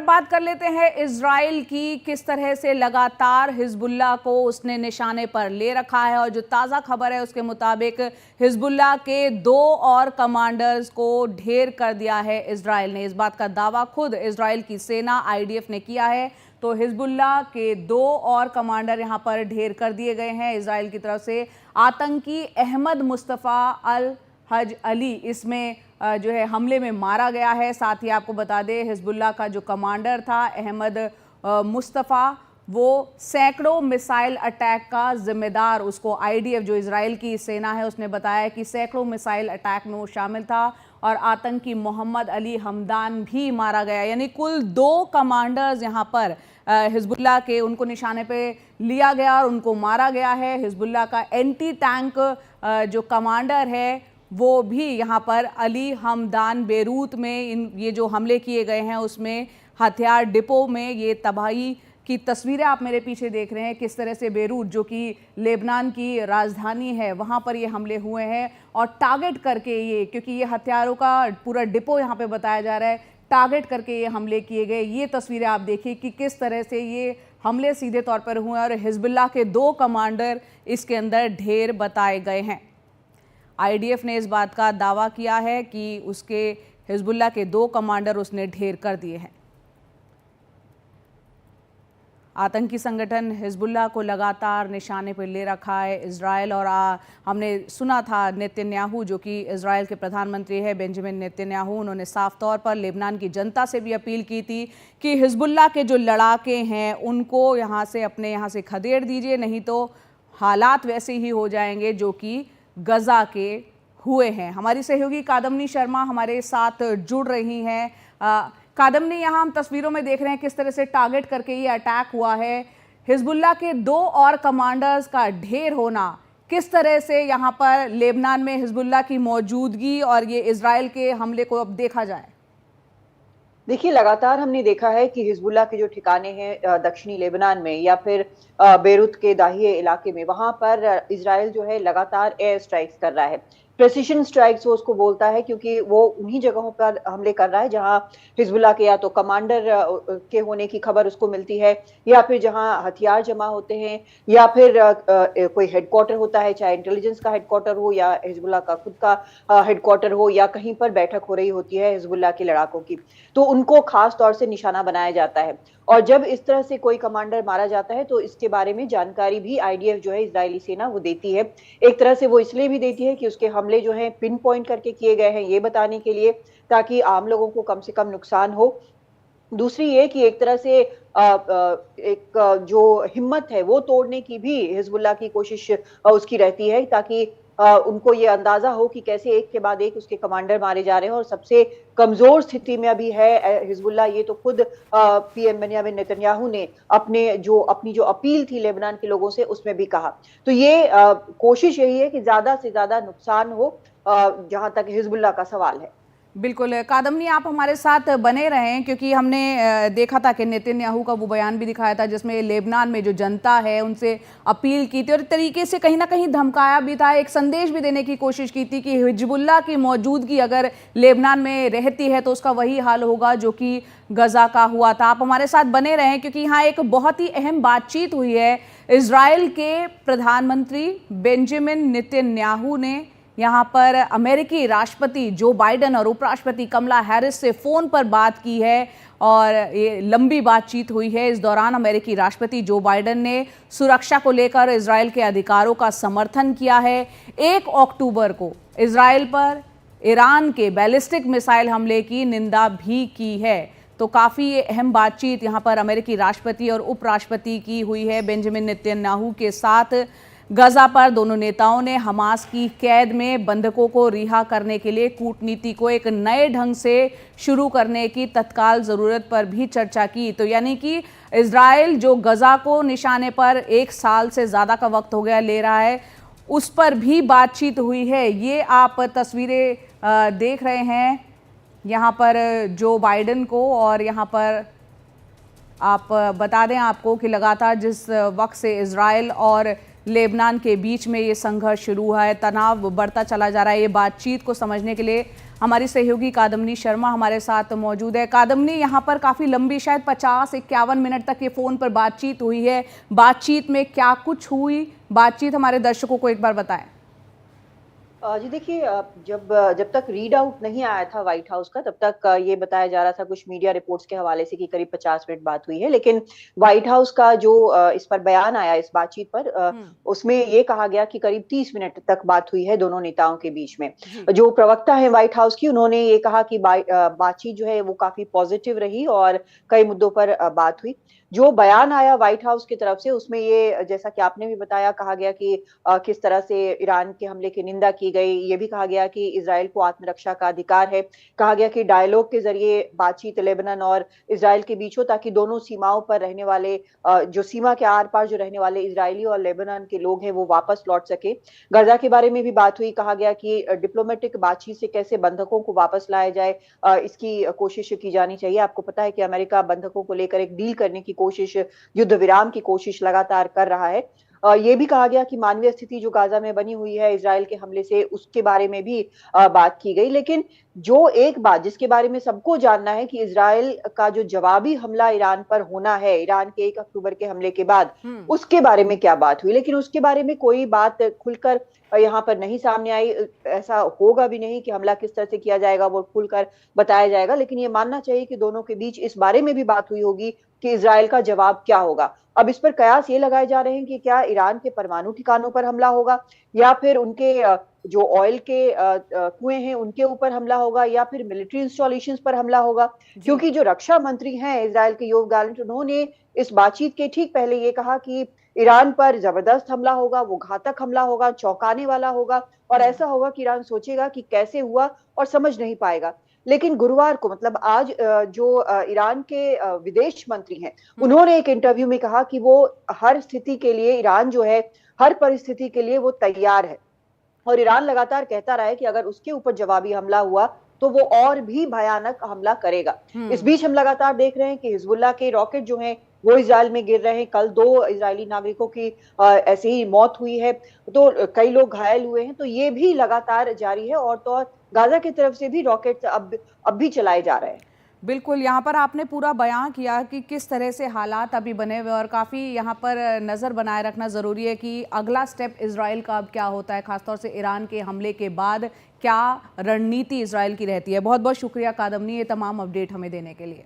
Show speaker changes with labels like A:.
A: बात कर लेते हैं इजराइल की। किस तरह से लगातार हिजबुल्लाह को उसने निशाने पर ले रखा है और जो ताज़ा खबर है उसके मुताबिक हिजबुल्लाह के 2 और कमांडर्स को ढेर कर दिया है इजराइल ने। इस बात का दावा खुद इजराइल की सेना IDF ने किया है। तो हिजबुल्लाह के 2 और कमांडर यहां पर ढेर कर दिए गए हैं इजराइल की तरफ से। आतंकी अहमद मुस्तफ़ा अल हज अली इसमें जो है हमले में मारा गया है। साथ ही आपको बता दें हिजबुल्लाह का जो कमांडर था अहमद मुस्तफ़ा, वो सैकड़ों मिसाइल अटैक का जिम्मेदार, उसको IDF जो इजराइल की सेना है उसने बताया कि सैकड़ों मिसाइल अटैक में वो शामिल था। और आतंकी मोहम्मद अली हमदान भी मारा गया। यानी कुल 2 कमांडर्स यहाँ पर हिजबुल्लाह के उनको निशाने पे लिया गया और उनको मारा गया है। हिजबुल्लाह का एंटी टैंक जो कमांडर है वो भी यहाँ पर अली हमदान बेरूत में ये जो हमले किए गए हैं उसमें हथियार डिपो में ये तबाही की तस्वीरें आप मेरे पीछे देख रहे हैं। किस तरह से बेरूत जो कि लेबनान की राजधानी है वहाँ पर ये हमले हुए हैं और टारगेट करके ये, क्योंकि ये हथियारों का पूरा डिपो यहाँ पे बताया जा रहा है, टारगेट करके ये हमले किए गए। ये तस्वीरें आप देखिए कि किस तरह से ये हमले सीधे तौर पर हुए और हिजबुल्लाह के 2 कमांडर इसके अंदर ढेर बताए गए हैं। IDF ने इस बात का दावा किया है कि उसके हिजबुल्लाह के 2 कमांडर उसने ढेर कर दिए हैं। आतंकी संगठन हिजबुल्लाह को लगातार निशाने पर ले रखा है इजराइल। और हमने सुना था नेतन्याहू जो कि इजराइल के प्रधानमंत्री है बेंजामिन नेतन्याहू, उन्होंने साफ तौर पर लेबनान की जनता से भी अपील की थी कि हिजबुल्लाह के जो लड़ाके हैं उनको यहाँ से खदेड़ दीजिए, नहीं तो हालात वैसे ही हो जाएंगे जो कि गजा के हुए हैं। हमारी सहयोगी कादम्नी शर्मा हमारे साथ जुड़ रही हैं। कादम्नी, यहाँ हम तस्वीरों में देख रहे हैं किस तरह से टारगेट करके ये अटैक हुआ है। हिजबुल्लाह के 2 और कमांडर्स का ढेर होना, किस तरह से यहाँ पर लेबनान में हिजबुल्लाह की मौजूदगी और ये इजराइल के हमले को अब देखा जाए?
B: देखिए, लगातार हमने देखा है कि हिजबुल्लाह के जो ठिकाने हैं दक्षिणी लेबनान में या फिर बेरूत के दाहिए इलाके में, वहां पर इजराइल जो है लगातार एयर स्ट्राइक्स कर रहा है। प्रेसिशन स्ट्राइक्स वो उसको बोलता है, क्योंकि वो उन्हीं जगहों पर हमले कर रहा है जहां हिजबुल्लाह के या तो कमांडर के होने की खबर उसको मिलती है, या फिर जहां हथियार जमा होते हैं, या फिर कोई हेडक्वार्टर होता है, चाहे इंटेलिजेंस का हेडक्वार्टर हो या हिजबुल्लाह का खुद का हेडक्वार्टर हो, या कहीं पर बैठक हो रही होती है हिजबुल्लाह के लड़ाकों की, तो उनको खास तौर से निशाना बनाया जाता है। और जब इस तरह से कोई कमांडर मारा जाता है तो इसके बारे में जानकारी भी IDF जो है इजरायली सेना वो देती है। एक तरह से वो इसलिए भी देती है कि उसके हमले जो है पिन पॉइंट करके किए गए हैं, ये बताने के लिए, ताकि आम लोगों को कम से कम नुकसान हो। दूसरी ये कि एक तरह से एक जो हिम्मत है वो तोड़ने की भी हिजबुल्लाह की कोशिश उसकी रहती है, ताकि उनको ये अंदाजा हो कि कैसे एक के बाद एक उसके कमांडर मारे जा रहे हैं। और सबसे कमजोर स्थिति में अभी है हिजबुल्लाह, ये तो खुद PM बेंजामिन नेतन्याहू ने अपनी जो अपील थी लेबनान के लोगों से उसमें भी कहा। तो ये कोशिश यही है कि ज्यादा से ज्यादा नुकसान हो, जहां तक हिजबुल्लाह का सवाल है।
A: बिल्कुल कादम्नी, आप हमारे साथ बने रहें, क्योंकि हमने देखा था कि नेतन्याहू का वो बयान भी दिखाया था जिसमें लेबनान में जो जनता है उनसे अपील की थी और तरीके से कहीं ना कहीं धमकाया भी था, एक संदेश भी देने की कोशिश की थी कि हिजबुल्लाह की मौजूदगी अगर लेबनान में रहती है तो उसका वही हाल होगा जो कि गजा का हुआ था। आप हमारे साथ बने रहें क्योंकि यहाँ एक बहुत ही अहम बातचीत हुई है। इजराइल के प्रधानमंत्री बेंजामिन नेतन्याहू ने यहाँ पर अमेरिकी राष्ट्रपति जो बाइडेन और उपराष्ट्रपति कमला हैरिस से फ़ोन पर बात की है और ये लंबी बातचीत हुई है। इस दौरान अमेरिकी राष्ट्रपति जो बाइडेन ने सुरक्षा को लेकर इजराइल के अधिकारों का समर्थन किया है। 1 अक्टूबर को इजराइल पर ईरान के बैलिस्टिक मिसाइल हमले की निंदा भी की है। तो काफ़ी अहम बातचीत यहाँ पर अमेरिकी राष्ट्रपति और उपराष्ट्रपति की हुई है बेंजामिन नेतन्याहू के साथ। गजा पर दोनों नेताओं ने हमास की कैद में बंधकों को रिहा करने के लिए कूटनीति को एक नए ढंग से शुरू करने की तत्काल ज़रूरत पर भी चर्चा की। तो यानी कि इजराइल जो गजा को निशाने पर 1 साल से ज़्यादा का वक्त हो गया ले रहा है, उस पर भी बातचीत हुई है। ये आप तस्वीरें देख रहे हैं यहाँ पर जो बाइडेन को, और यहाँ पर आप बता दें आपको कि लगातार जिस वक्त से इजराइल और लेबनान के बीच में ये संघर्ष शुरू हुआ है, तनाव बढ़ता चला जा रहा है। ये बातचीत को समझने के लिए हमारी सहयोगी कादम्नी शर्मा हमारे साथ मौजूद है। कादम्नी, यहाँ पर काफ़ी लंबी, शायद 50-51 मिनट तक ये फ़ोन पर बातचीत हुई है। बातचीत में क्या कुछ हुई, बातचीत हमारे दर्शकों को एक बार बताएं।
B: जी देखिए, जब जब तक रीड आउट नहीं आया था व्हाइट हाउस का, तब तक ये बताया जा रहा था कुछ मीडिया रिपोर्ट्स के हवाले से कि करीब 50 मिनट बात हुई है। लेकिन व्हाइट हाउस का जो इस पर बयान आया इस बातचीत पर, उसमें ये कहा गया कि करीब 30 मिनट तक बात हुई है दोनों नेताओं के बीच में।
A: जी।
B: जो प्रवक्ता है व्हाइट हाउस की, उन्होंने ये कहा कि बातचीत जो है वो काफी पॉजिटिव रही और कई मुद्दों पर बात हुई। जो बयान आया व्हाइट हाउस की तरफ से, उसमें ये, जैसा कि आपने भी बताया, कहा गया कि किस तरह से ईरान के हमले की निंदा की गई। ये भी कहा गया कि इजराइल को आत्मरक्षा का अधिकार है। कहा गया कि डायलॉग के जरिए बातचीत लेबनान और इजराइल के बीच हो, ताकि दोनों सीमाओं पर रहने वाले, जो सीमा के आर पार जो रहने वाले इजरायली और लेबनान के लोग हैं, वो वापस लौट सके। गजा के बारे में भी बात हुई। कहा गया कि डिप्लोमेटिक बातचीत से कैसे बंधकों को वापस लाया जाए, इसकी कोशिश की जानी चाहिए। आपको पता है कि अमेरिका बंधकों को लेकर एक डील करने की कोशिश, युद्ध विराम की कोशिश लगातार कर रहा है। ये भी कहा गया कि मानवीय स्थिति जो गाजा में बनी हुई है इजराइल के हमले से, उसके बारे में भी बात की गई। लेकिन जो एक बात जिसके बारे में सबको जानना है कि इजराइल का जो जवाबी हमला ईरान पर होना है, ईरान के 1 अक्टूबर के हमले के बाद, उसके बारे में क्या बात हुई। लेकिन उसके बारे में कोई बात खुलकर यहाँ पर नहीं सामने आई। ऐसा होगा भी नहीं कि हमला किस तरह से किया जाएगा वो खुलकर बताया जाएगा। लेकिन ये मानना चाहिए कि दोनों के बीच इस बारे में भी बात हुई होगी कि इजराइल का जवाब क्या होगा। अब इस पर कयास ये लगाए जा रहे हैं कि क्या ईरान के परमाणु ठिकानों पर हमला होगा, या फिर उनके जो ऑयल के कुएं हैं उनके ऊपर हमला होगा, या फिर मिलिट्री इंस्टॉलेशंस पर हमला होगा। क्योंकि जो रक्षा मंत्री हैं इजराइल के योव गैलेंट, उन्होंने इस बातचीत के ठीक पहले ये कहा कि ईरान पर जबरदस्त हमला होगा, वो घातक हमला होगा, चौंकाने वाला होगा, और ऐसा होगा कि ईरान सोचेगा कि कैसे हुआ और समझ नहीं पाएगा। लेकिन गुरुवार को, मतलब आज, जो ईरान के विदेश मंत्री हैं, उन्होंने एक इंटरव्यू में कहा कि वो हर स्थिति के लिए, ईरान जो है हर परिस्थिति के लिए वो तैयार है। और ईरान लगातार कहता रहा है कि अगर उसके ऊपर जवाबी हमला हुआ तो वो और भी भयानक हमला करेगा। इस बीच हम लगातार देख रहे हैं कि हिजबुल्लाह के रॉकेट जो हैं वो इजराइल में गिर रहे हैं। कल 2 इजरायली नागरिकों की ऐसे ही मौत हुई है, तो कई लोग घायल हुए हैं। तो ये भी लगातार जारी है, और तो और गाजा की तरफ से भी रॉकेट अब भी चलाए जा रहे हैं।
A: बिल्कुल, यहाँ पर आपने पूरा बयां किया कि किस तरह से हालात अभी बने हुए, और काफ़ी यहाँ पर नज़र बनाए रखना ज़रूरी है कि अगला स्टेप इजराइल का अब क्या होता है, खासतौर से ईरान के हमले के बाद क्या रणनीति इजराइल की रहती है। बहुत बहुत शुक्रिया कादम्नी, ये तमाम अपडेट हमें देने के लिए।